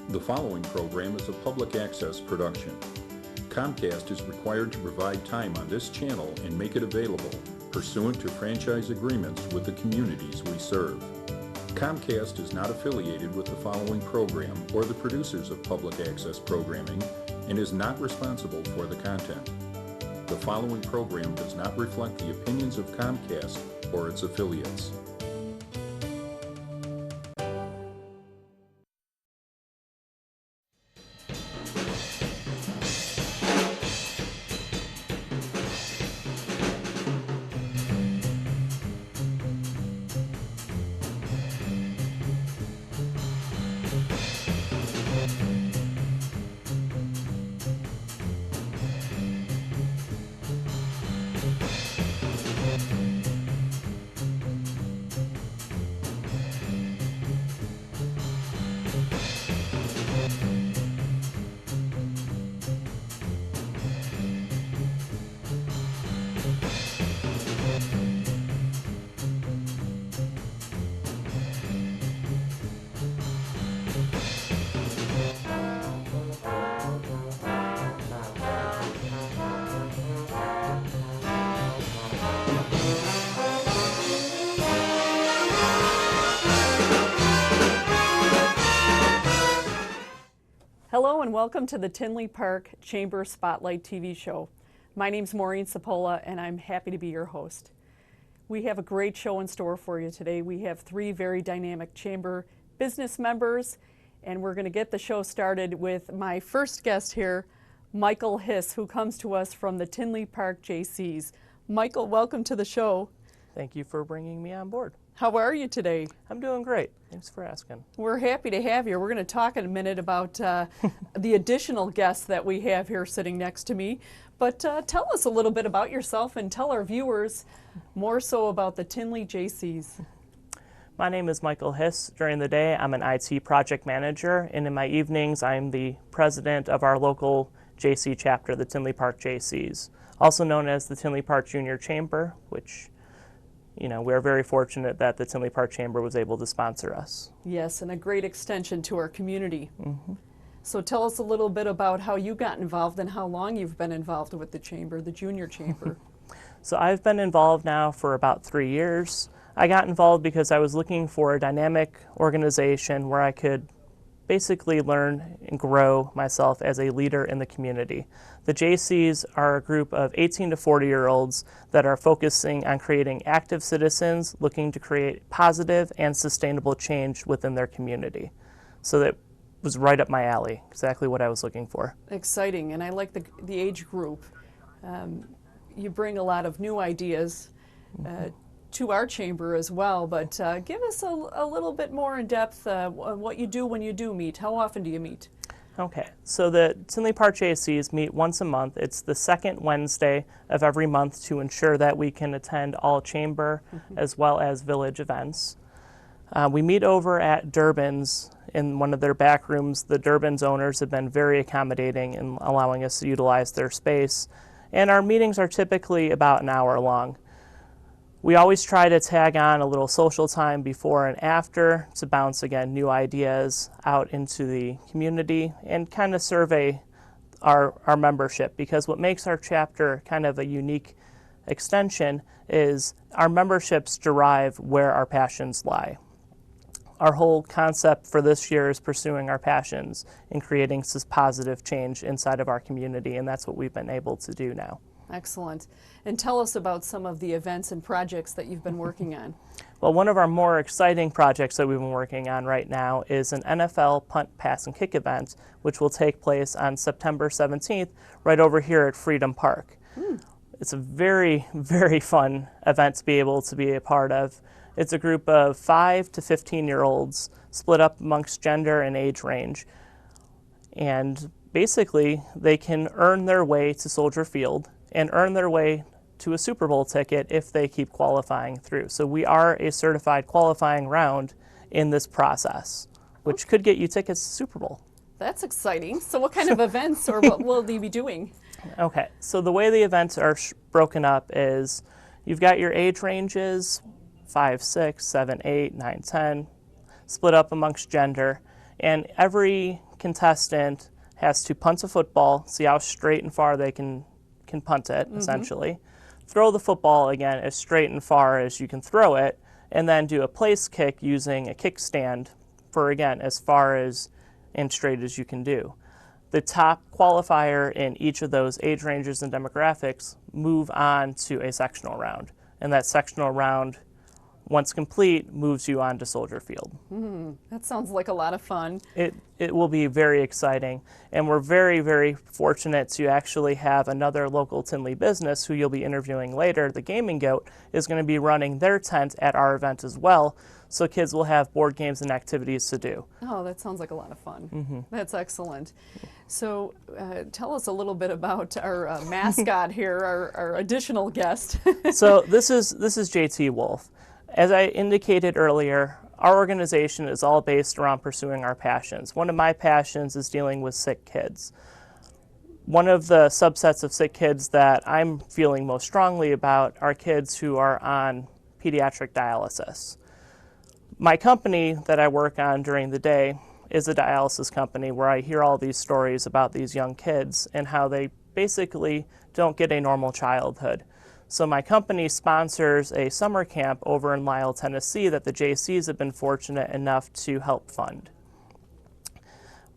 The following program is a public access production. Comcast is required to provide time on this channel and make it available pursuant to franchise agreements with the communities we serve. Comcast is not affiliated with the following program or the producers of public access programming and is not responsible for the content. The following program does not reflect the opinions of Comcast or its affiliates. Hello and welcome to the Tinley Park Chamber Spotlight TV show. My name's Maureen Sapola and I'm happy to be your host. We have a great show in store for you today. We have three very dynamic chamber business members and we're going to get the show started with my first guest here, Michael Hiss, who comes to us from the Tinley Park Jaycees. Michael, welcome to the show. Thank you for bringing me on board. How are you today? I'm doing great. Thanks for asking. We're happy to have you. We're going to talk in a minute about the additional guests that we have here sitting next to me. But tell us a little bit about yourself and tell our viewers more so about the Tinley Jaycees. My name is Michael Hiss. During the day, I'm an IT project manager, and in my evenings, I'm the president of our local JC chapter, the Tinley Park Jaycees, also known as the Tinley Park Junior Chamber, which we're very fortunate that the Tinley Park Chamber was able to sponsor us. Yes, and a great extension to our community. Mm-hmm. So tell us a little bit about how you got involved and how long you've been involved with the Chamber, the Junior Chamber. So I've been involved now for about 3 years. I got involved because I was looking for a dynamic organization where I could basically learn and grow myself as a leader in the community. The Jaycees are a group of 18 to 40-year-olds that are focusing on creating active citizens looking to create positive and sustainable change within their community. So that was right up my alley, exactly what I was looking for. Exciting, and I like the age group. You bring a lot of new ideas to our chamber as well, but give us a little bit more in depth what you do when you do meet. How often do you meet? Okay, so the Tinley Park Jaycees meet once a month. It's the second Wednesday of every month to ensure that we can attend all chamber as well as village events. We meet over at Durbin's in one of their back rooms. The Durbin's owners have been very accommodating in allowing us to utilize their space, and our meetings are typically about an hour long. We always try to tag on a little social time before and after to bounce, again, new ideas out into the community and kind of survey our membership, because what makes our chapter kind of a unique extension is our memberships derive where our passions lie. Our whole concept for this year is pursuing our passions and creating this positive change inside of our community, and that's what we've been able to do now. Excellent. And tell us about some of the events and projects that you've been working on. Well, one of our more exciting projects that we've been working on right now is an NFL punt, pass, and kick event, which will take place on September 17th right over here at Freedom Park. It's a very, very fun event to be able to be a part of. It's a group of 5 to 15-year-olds split up amongst gender and age range. And basically, they can earn their way to Soldier Field and earn their way to a Super Bowl ticket if they keep qualifying through. So we are a certified qualifying round in this process, which could get you tickets to Super Bowl. That's exciting. So what kind of events or what will they be doing? Okay, so the way the events are broken up is you've got your age ranges, 5, 6, 7, 8, 9, 10, split up amongst gender, and every contestant has to punt a football, see how straight and far they can punt it, essentially. Throw the football again as straight and far as you can throw it, and then do a place kick using a kickstand for, again, as far as and straight as you can do. The top qualifier in each of those age ranges and demographics move on to a sectional round. And that sectional round, once complete, moves you on to Soldier Field. That sounds like a lot of fun. It will be very exciting. And we're very, very fortunate to actually have another local Tinley business who you'll be interviewing later, the Gaming Goat, is going to be running their tent at our event as well. So kids will have board games and activities to do. Oh, that sounds like a lot of fun. That's excellent. So tell us a little bit about our mascot here, our additional guest. So this is JT Wolf. As I indicated earlier, our organization is all based around pursuing our passions. One of my passions is dealing with sick kids. One of the subsets of sick kids that I'm feeling most strongly about are kids who are on pediatric dialysis. My company that I work on during the day is a dialysis company where I hear all these stories about these young kids and how they basically don't get a normal childhood. So my company sponsors a summer camp over in Lyle, Tennessee that the Jaycees have been fortunate enough to help fund.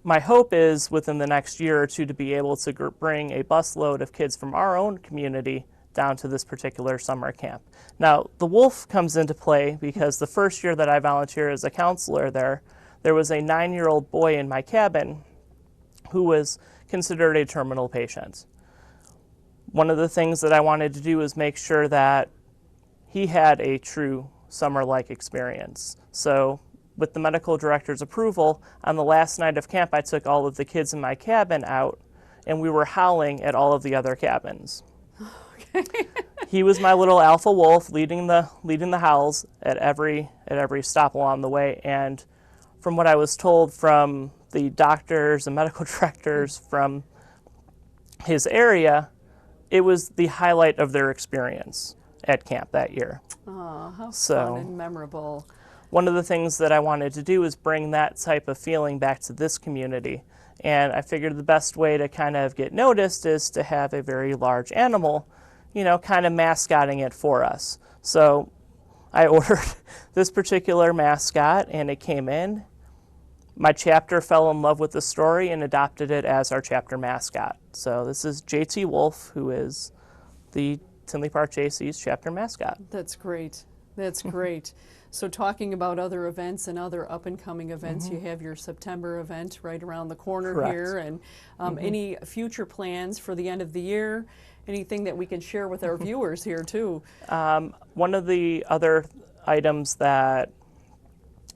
My hope is within the next year or two to be able to bring a busload of kids from our own community down to this particular summer camp. Now, the wolf comes into play because the first year that I volunteered as a counselor there was a 9-year-old boy in my cabin who was considered a terminal patient. One of the things that I wanted to do was make sure that he had a true summer-like experience. So with the medical director's approval, on the last night of camp, I took all of the kids in my cabin out, and we were howling at all of the other cabins. Okay. He was my little alpha wolf leading the howls at every stop along the way. And from what I was told from the doctors and medical directors from his area, it was the highlight of their experience at camp that year. Oh, how fun and memorable. One of the things that I wanted to do is bring that type of feeling back to this community. And I figured the best way to kind of get noticed is to have a very large animal, kind of mascotting it for us. So I ordered this particular mascot and it came in. My chapter fell in love with the story and adopted it as our chapter mascot. So this is JT Wolf, who is the Tinley Park Jaycees chapter mascot. That's great. That's great. So talking about other events and other up-and-coming events, you have your September event right around the corner. Correct. Here. And any future plans for the end of the year? Anything that we can share with our viewers here, too? One of the other items that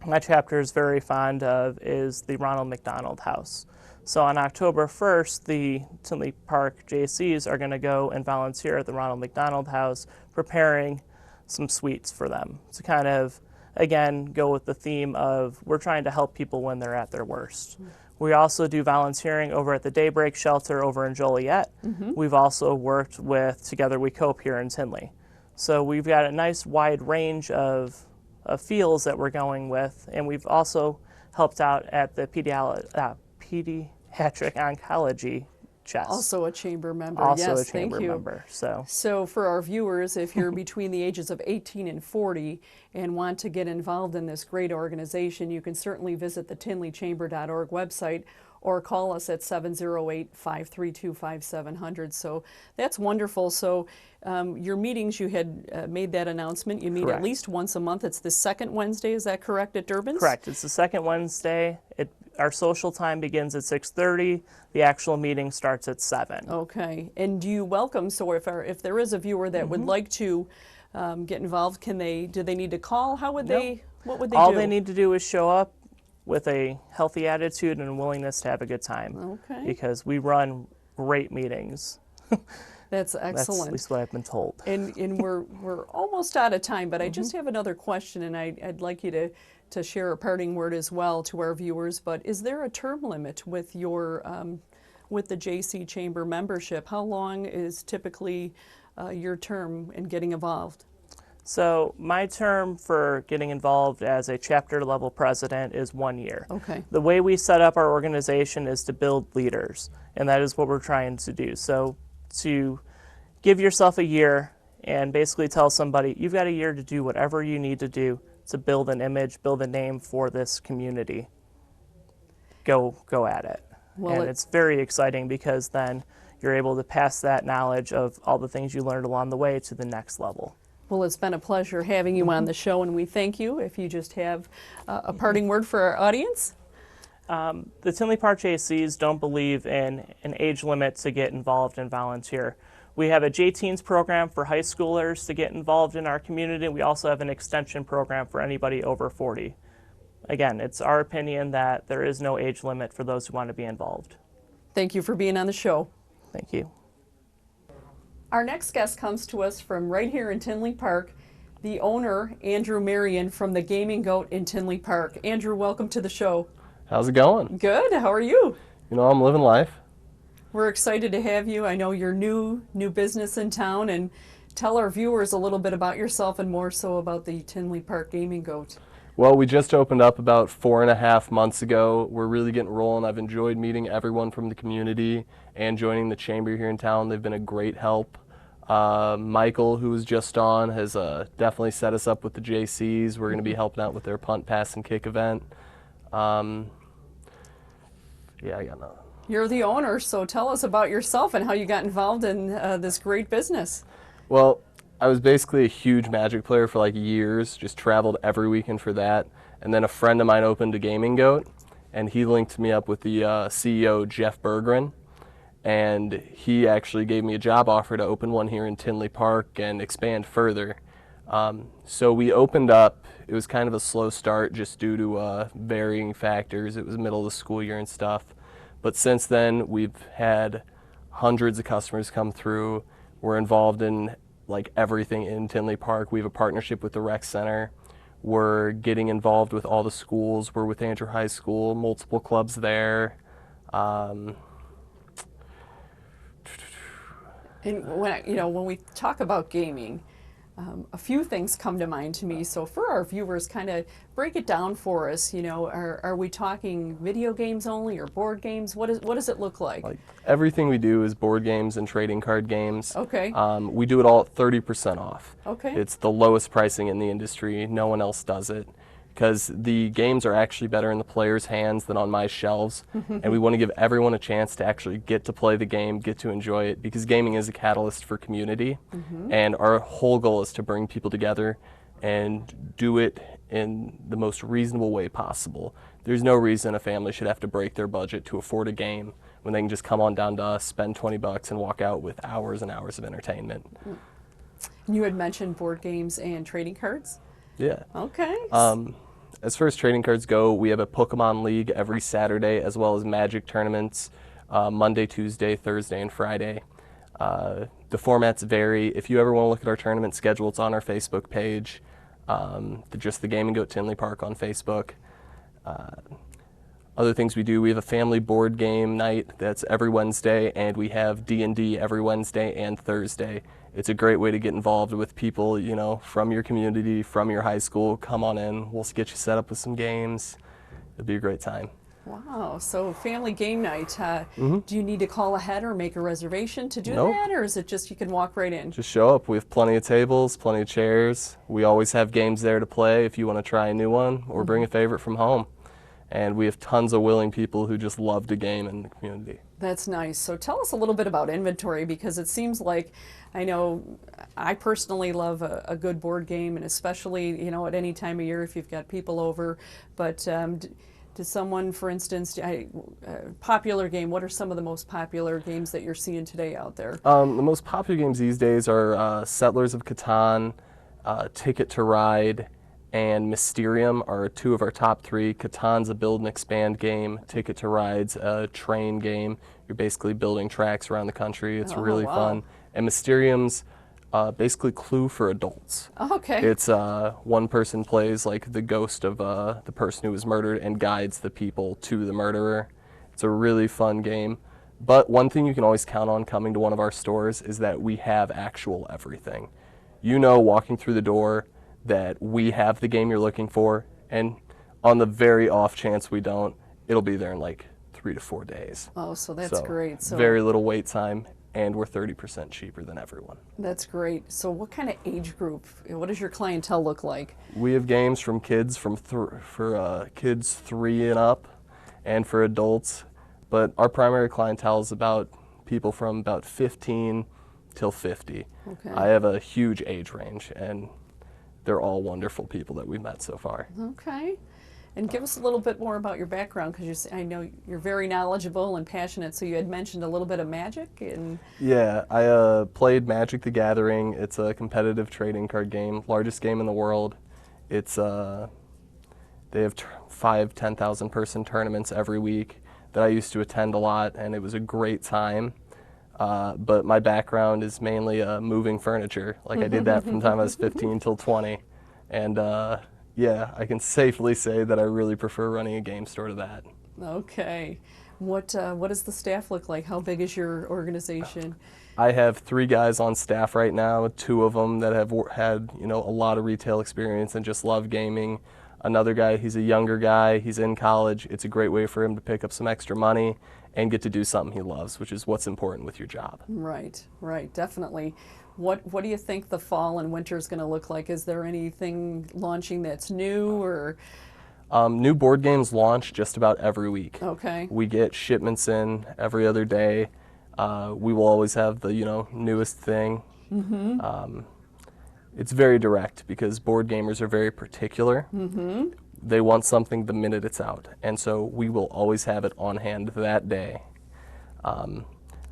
my chapter is very fond of is the Ronald McDonald House. So on October 1st, the Tinley Park Jaycees are going to go and volunteer at the Ronald McDonald House, preparing some sweets for them to kind of, again, go with the theme of we're trying to help people when they're at their worst. We also do volunteering over at the Daybreak Shelter over in Joliet. We've also worked with Together We Cope here in Tinley. So we've got a nice wide range of fields that we're going with, and we've also helped out at the pediatric oncology chest. Also a chamber member. Also yes, a chamber thank you. member. So for our viewers, if you're between the ages of 18 and 40 and want to get involved in this great organization, you can certainly visit the tinleychamber.org website or call us at 708-532-5700. So that's wonderful. So your meetings, you had made that announcement. You meet Correct. At least once a month. It's the second Wednesday, is that correct, at Durbin's? Correct. It's the second Wednesday. Our social time begins at 6:30. The actual meeting starts at 7. Okay. And do you welcome, so if there is a viewer that would like to get involved, do they need to call? How would what would they do? All they need to do is show up with a healthy attitude and a willingness to have a good time. Okay. Because we run great meetings. That's excellent. That's at least what I've been told. And we're almost out of time, but I just have another question, and I'd like you to share a parting word as well to our viewers. But is there a term limit with your with the JC Chamber membership? How long is typically your term in getting involved? So my term for getting involved as a chapter level president is 1 year. Okay. The way we set up our organization is to build leaders, and that is what we're trying to do. So to give yourself a year and basically tell somebody, you've got a year to do whatever you need to do to build an image, build a name for this community. Go at it. Well, And it's very exciting because then you're able to pass that knowledge of all the things you learned along the way to the next level. Well, it's been a pleasure having you on the show, and we thank you. If you just have a parting word for our audience. The Tinley Park Jaycees don't believe in an age limit to get involved and volunteer. We have a J-Teens program for high schoolers to get involved in our community. We also have an extension program for anybody over 40. Again, it's our opinion that there is no age limit for those who want to be involved. Thank you for being on the show. Thank you. Our next guest comes to us from right here in Tinley Park, the owner, Andrew Marion, from the Gaming Goat in Tinley Park. Andrew, welcome to the show. How's it going? Good. How are you? You know, I'm living life. We're excited to have you. I know you're new business in town, and tell our viewers a little bit about yourself and more so about the Tinley Park Gaming Goat. Well, we just opened up about 4.5 months ago. We're really getting rolling. I've enjoyed meeting everyone from the community and joining the chamber here in town. They've been a great help. Michael, who was just on, has definitely set us up with the Jaycees. We're going to be helping out with their punt, pass, and kick event. Yeah, I got nothing. You're the owner, so tell us about yourself and how you got involved in this great business. Well, I was basically a huge Magic player for like years, just traveled every weekend for that. And then a friend of mine opened a Gaming Goat, and he linked me up with the CEO, Jeff Berggren. And he actually gave me a job offer to open one here in Tinley Park and expand further. So we opened up. It was kind of a slow start just due to varying factors. It was the middle of the school year and stuff. But since then, we've had hundreds of customers come through. We're involved in like everything in Tinley Park. We have a partnership with the rec center. We're getting involved with all the schools. We're with Andrew High School, multiple clubs there. And when we talk about gaming, a few things come to mind to me. So for our viewers, kind of break it down for us. Are we talking video games only or board games? What does it look like? Like everything we do is board games and trading card games. Okay. We do it all at 30% off. Okay. It's the lowest pricing in the industry. No one else does it because the games are actually better in the players' hands than on my shelves. And we want to give everyone a chance to actually get to play the game, get to enjoy it, because gaming is a catalyst for community. And our whole goal is to bring people together and do it in the most reasonable way possible. There's no reason a family should have to break their budget to afford a game when they can just come on down to us, spend $20 and walk out with hours and hours of entertainment. You had mentioned board games and trading cards. Yeah. Okay. As far as trading cards go, we have a Pokemon League every Saturday, as well as Magic tournaments Monday, Tuesday, Thursday, and Friday. The formats vary. If you ever want to look at our tournament schedule, it's on our Facebook page. Just the Gaming Goat Tinley Park on Facebook. Other things we do, we have a family board game night that's every Wednesday, and we have D&D every Wednesday and Thursday. It's a great way to get involved with people, from your community, from your high school. Come on in, we'll get you set up with some games. It'll be a great time. Wow, so family game night. Do you need to call ahead or make a reservation to do Nope. that, or is it just you can walk right in? Just show up. We have plenty of tables, plenty of chairs. We always have games there to play if you want to try a new one or bring a favorite from home. And we have tons of willing people who just love to game in the community. That's nice. So tell us a little bit about inventory, because it seems like, I know I personally love a good board game, and especially, at any time of year if you've got people over. But to someone, for instance, popular game, what are some of the most popular games that you're seeing today out there? The most popular games these days are Settlers of Catan, Ticket to Ride, and Mysterium are two of our top three. Catan's a build and expand game. Ticket to Ride's a train game. You're basically building tracks around the country. It's really fun. And Mysterium's basically Clue for adults. Okay. It's one person plays like the ghost of the person who was murdered and guides the people to the murderer. It's a really fun game. But one thing you can always count on coming to one of our stores is that we have actual everything. you know walking through the door that we have the game you're looking for, and on the very off chance we don't, it'll be there in like 3 to 4 days. Oh, so that's great. So very little wait time, and we're 30% cheaper than everyone. That's great. So what kind of age group, what does your clientele look like? We have games from kids for kids 3 and up, and for adults, but our primary clientele is about people from about 15 till 50. Okay. I have a huge age range, and they're all wonderful people that we've met so far. Okay. And give us a little bit more about your background, because I know you're very knowledgeable and passionate, so you had mentioned a little bit of Magic. And Yeah, I played Magic the Gathering. It's a competitive trading card game, largest game in the world. It's they have 5 10,000 person tournaments every week that I used to attend a lot, and it was a great time. But my background is mainly moving furniture. Like I did that from the time I was 15 till 20. And yeah, I can safely say that I really prefer running a game store to that. okay. What does the staff look like? How big is your organization? I have 3 guys on staff right now, 2 of them that have had, a lot of retail experience and just love gaming. Another guy, he's a younger guy, he's in college. It's a great way for him to pick up some extra money and get to do something he loves, which is what's important with your job. Right, definitely. What do you think the fall and winter is going to look like? Is there anything launching that's new, or? New board games launch just about every week. Okay. We get shipments in every other day. We will always have the newest thing. Mm-hmm. It's very direct because board gamers are very particular. Mm-hmm. They want something the minute it's out, and so we will always have it on hand that day.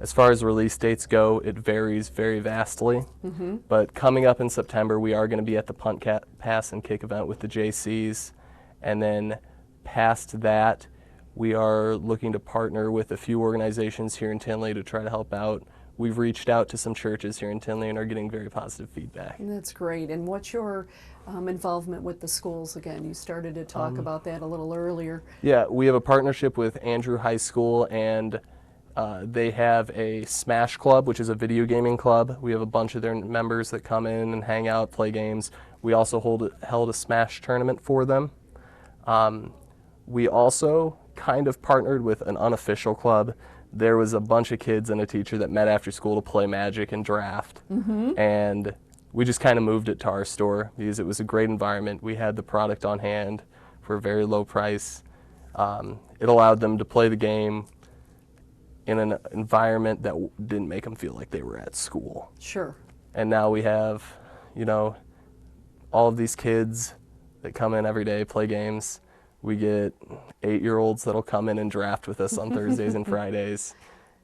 As far as release dates go, it varies very vastly. Mm-hmm. But coming up in September, we are going to be at the Punt Pass and Kick event with the Jaycees. And then past that, we are looking to partner with a few organizations here in Tinley to try to help out. We've reached out to some churches here in Tinley and are getting very positive feedback. That's great. And what's your involvement with the schools again? You started to talk about that a little earlier. Yeah, we have a partnership with Andrew High School, and they have a Smash Club, which is a video gaming club. We have a bunch of their members that come in and hang out, play games. We also held a Smash tournament for them. We also kind of partnered with an unofficial club. There was a bunch of kids and a teacher that met after school to play Magic and draft. Mm-hmm. And we just kind of moved it to our store because it was a great environment. We had the product on hand for a very low price. It allowed them to play the game in an environment that didn't make them feel like they were at school. Sure. And now we have, all of these kids that come in every day, play games. We get 8-year-olds that'll come in and draft with us on Thursdays and Fridays.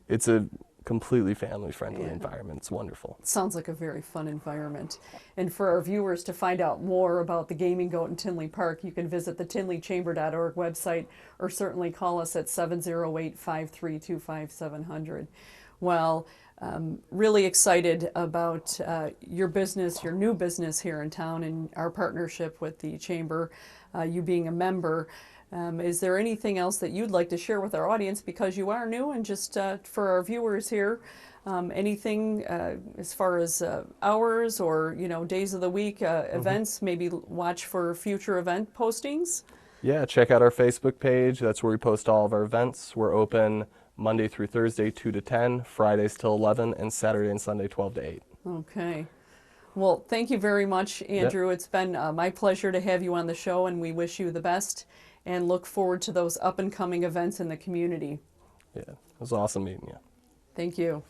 It's a completely family-friendly environment. It's wonderful. Sounds like a very fun environment. And for our viewers to find out more about the Gaming Goat in Tinley Park, you can visit the tinleychamber.org website or certainly call us at 708-532-5700. Well, really excited about your business, your new business here in town, and our partnership with the Chamber, you being a member. Is there anything else that you'd like to share with our audience, because you are new, and just for our viewers here, anything as far as hours or days of the week, events, maybe watch for future event postings? Yeah, check out our Facebook page. That's where we post all of our events. We're open Monday through Thursday, 2 to 10, Fridays till 11, and Saturday and Sunday, 12 to 8. Okay. Well, thank you very much, Andrew. Yep. It's been my pleasure to have you on the show, and we wish you the best and look forward to those up-and-coming events in the community. Yeah, it was awesome meeting you. Thank you.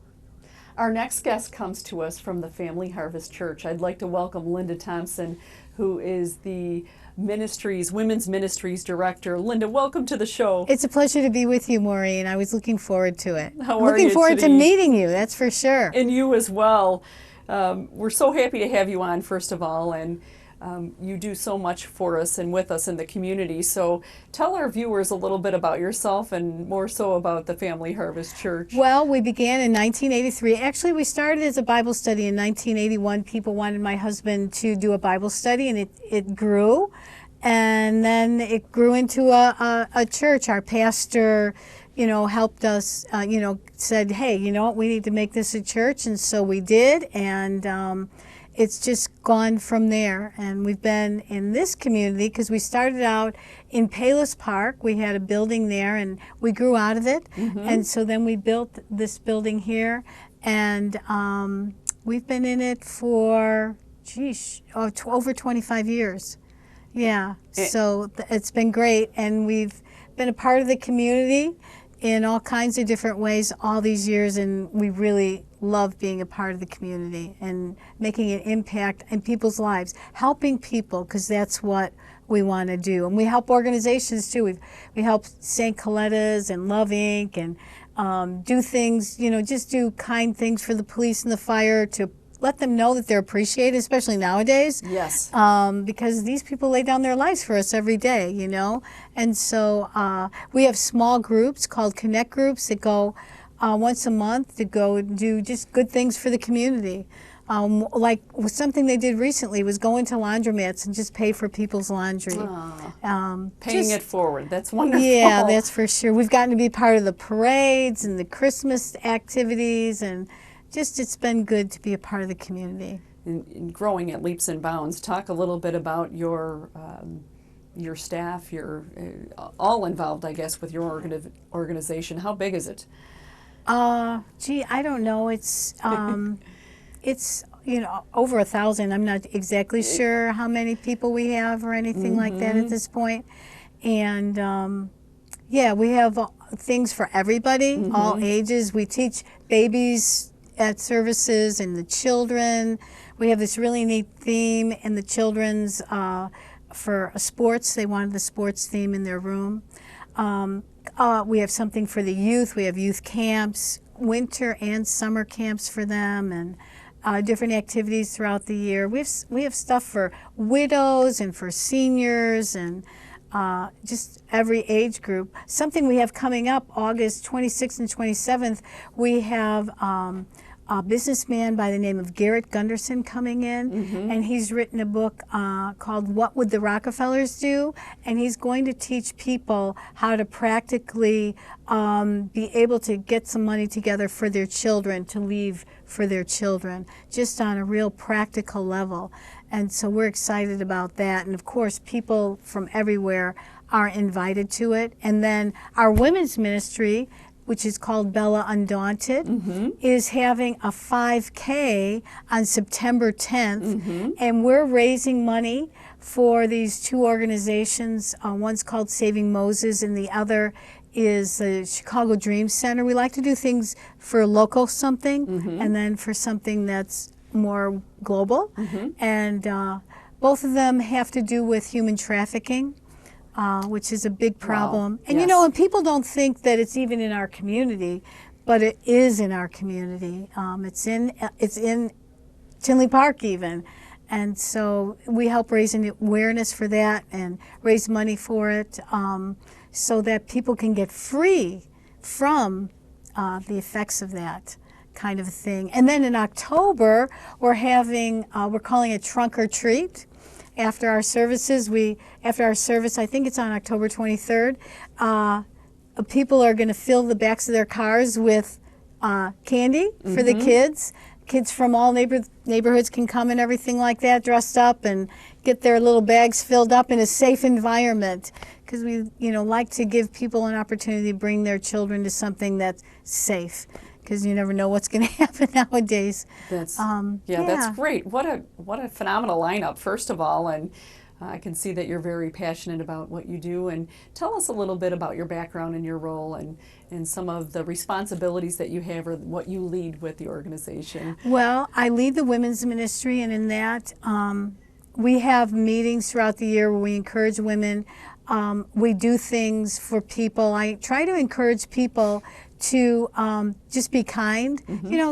Our next guest comes to us from the Family Harvest Church. I'd like to welcome Linda Thompson, who is the Women's Ministries Director. Linda, welcome to the show. It's a pleasure to be with you, Maureen. I was looking forward to it. How are you looking forward today? to meeting you, that's for sure. And you as well. We're so happy to have you on, first of all, and you do so much for us and with us in the community. So tell our viewers a little bit about yourself and more so about the Family Harvest Church. Well, we began in 1983. Actually, we started as a Bible study in 1981. People wanted my husband to do a Bible study, and it grew. And then it grew into a church. Our pastor, helped us, said, hey, we need to make this a church. And so we did. And it's just gone from there. And we've been in this community because we started out in Palos Park. We had a building there and we grew out of it. And so then we built this building here, and we've been in it for, over 25 years. Yeah, so it's been great, and we've been a part of the community in all kinds of different ways all these years, and we really love being a part of the community and making an impact in people's lives, helping people, because that's what we want to do. And we help organizations too. We help St. Coletta's and Love Inc. and do things, just do kind things for the police and the fire to let them know that they're appreciated, especially nowadays. Yes. Because these people lay down their lives for us every day, And so we have small groups called Connect groups that go once a month to go do just good things for the community. Like something they did recently was go into laundromats and just pay for people's laundry. Paying it forward. That's wonderful. Yeah, that's for sure. We've gotten to be part of the parades and the Christmas activities, and just it's been good to be a part of the community. And growing at leaps and bounds. Talk a little bit about your staff. You're all involved, I guess, with your organization. How big is it? I don't know. It's over 1,000. I'm not exactly sure how many people we have or anything like that at this point. And we have things for everybody, all ages. We teach babies at services and the children. We have this really neat theme in the children's for sports. They wanted the sports theme in their room. We have something for the youth. We have youth camps, winter and summer camps for them, and different activities throughout the year. We have stuff for widows and for seniors and just every age group. Something we have coming up August 26th and 27th, we have a businessman by the name of Garrett Gunderson coming in, and he's written a book called What Would the Rockefellers Do? And he's going to teach people how to practically be able to get some money together for their children, to leave for their children, just on a real practical level. And so we're excited about that. And of course, people from everywhere are invited to it. And then our women's ministry, which is called Bella Undaunted, is having a 5K on September 10th. And we're raising money for these two organizations. One's called Saving Moses, and the other is the Chicago Dream Center. We like to do things for local something, and then for something that's more global. And both of them have to do with human trafficking. Which is a big problem. Wow. And Yes. and people don't think that it's even in our community, but it is in our community. It's in Tinley Park even. And so we help raise an awareness for that and raise money for it, so that people can get free from the effects of that kind of thing. And then in October, we're calling it Trunk or Treat. After our service, I think it's on October 23rd, people are going to fill the backs of their cars with candy for the kids. Kids from all neighborhoods can come and everything like that, dressed up, and get their little bags filled up in a safe environment. Because we, like to give people an opportunity to bring their children to something that's safe. Because you never know what's going to happen nowadays. That's that's great. What a phenomenal lineup, first of all, and I can see that you're very passionate about what you do. And tell us a little bit about your background and your role, and some of the responsibilities that you have, or what you lead with the organization. Well, I lead the women's ministry, and in that we have meetings throughout the year where we encourage women. We do things for people. I try to encourage people to just be kind.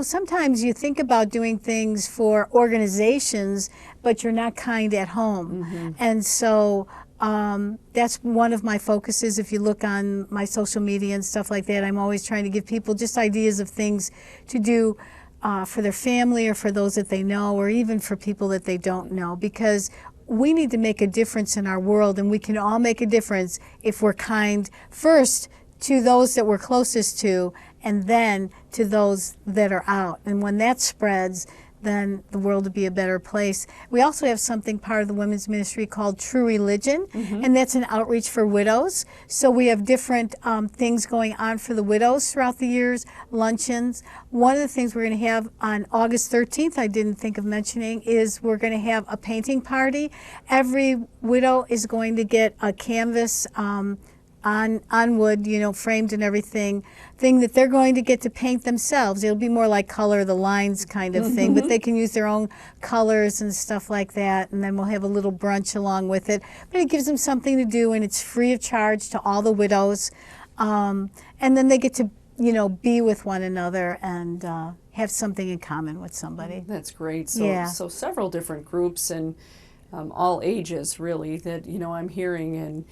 Sometimes you think about doing things for organizations, but you're not kind at home. And so that's one of my focuses. If you look on my social media and stuff like that, I'm always trying to give people just ideas of things to do for their family, or for those that they know, or even for people that they don't know, because we need to make a difference in our world, and we can all make a difference if we're kind first to those that we're closest to, and then to those that are out. And when that spreads, then the world would be a better place. We also have something part of the women's ministry called True Religion, and that's an outreach for widows. So we have different things going on for the widows throughout the years, luncheons. One of the things we're going to have on August 13th, I didn't think of mentioning, is we're going to have a painting party. Every widow is going to get a canvas on wood, you know, framed and everything, thing that they're going to get to paint themselves. It'll be more like color the lines kind of thing, but they can use their own colors and stuff like that, and then we'll have a little brunch along with it. But it gives them something to do, and it's free of charge to all the widows. And then they get to, you know, be with one another and have something in common with somebody. That's great. So, Yeah. so several different groups and all ages, really, that, you know, I'm hearing, and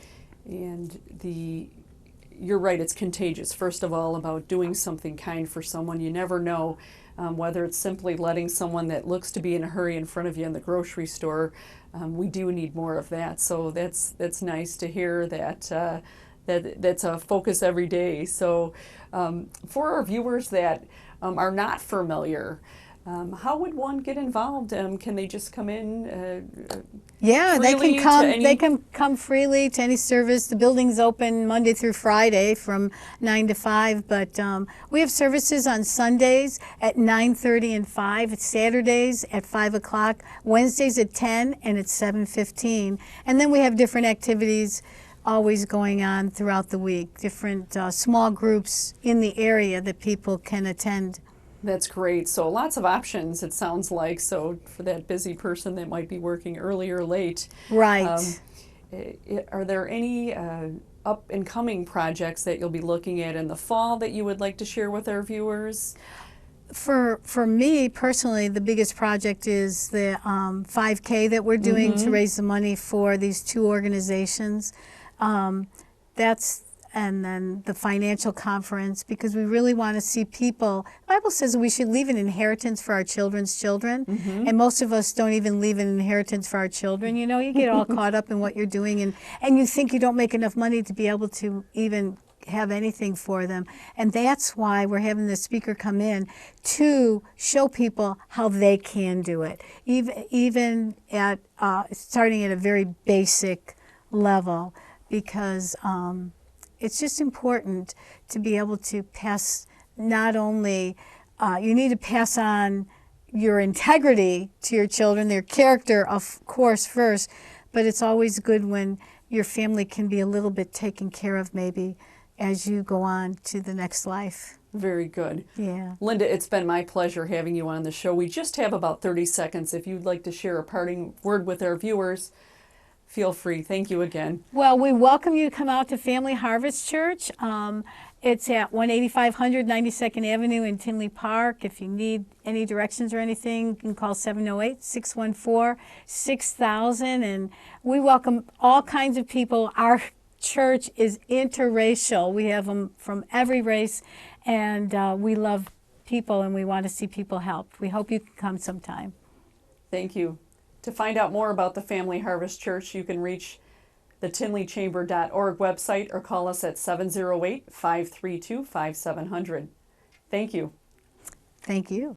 you're right, it's contagious. First of all, about doing something kind for someone. You never know whether it's simply letting someone that looks to be in a hurry in front of you in the grocery store. We do need more of that. So that's nice to hear that that's a focus every day. So for our viewers that are not familiar, how would one get involved? Can they just come in? Yeah, they freely can to come. any- They can come freely to any service. The building's open Monday through Friday from 9 to 5. But we have services on Sundays at 9:30 and 5. It's Saturdays at 5 o'clock. Wednesdays at 10 and at 7:15. And then we have different activities always going on throughout the week. Different small groups in the area that people can attend. That's great. So lots of options, it sounds like. So for that busy person that might be working early or late. Right. Are there any up and coming projects that you'll be looking at in the fall that you would like to share with our viewers? For me personally, the biggest project is the 5K that we're doing to raise the money for these two organizations. And then the financial conference, because we really want to see people. The Bible says we should leave an inheritance for our children's children, and most of us don't even leave an inheritance for our children. You know, you get all caught up in what you're doing, and you think you don't make enough money to be able to even have anything for them. And that's why we're having the speaker come in to show people how they can do it, even at starting at a very basic level, because it's just important to be able to pass, not only, you need to pass on your integrity to your children, their character, of course, first, but it's always good when your family can be a little bit taken care of maybe as you go on to the next life. Very good. Yeah. Linda, it's been my pleasure having you on the show. We just have about 30 seconds. If you'd like to share a parting word with our viewers, feel free. Thank you again. Well, we welcome you to come out to Family Harvest Church. It's at 18500 92nd Avenue in Tinley Park. If you need any directions or anything, you can call 708-614-6000. And we welcome all kinds of people. Our church is interracial. We have them from every race, and we love people, and we want to see people helped. We hope you can come sometime. Thank you. To find out more about the Family Harvest Church, you can reach the tinleychamber.org website or call us at 708-532-5700. Thank you. Thank you.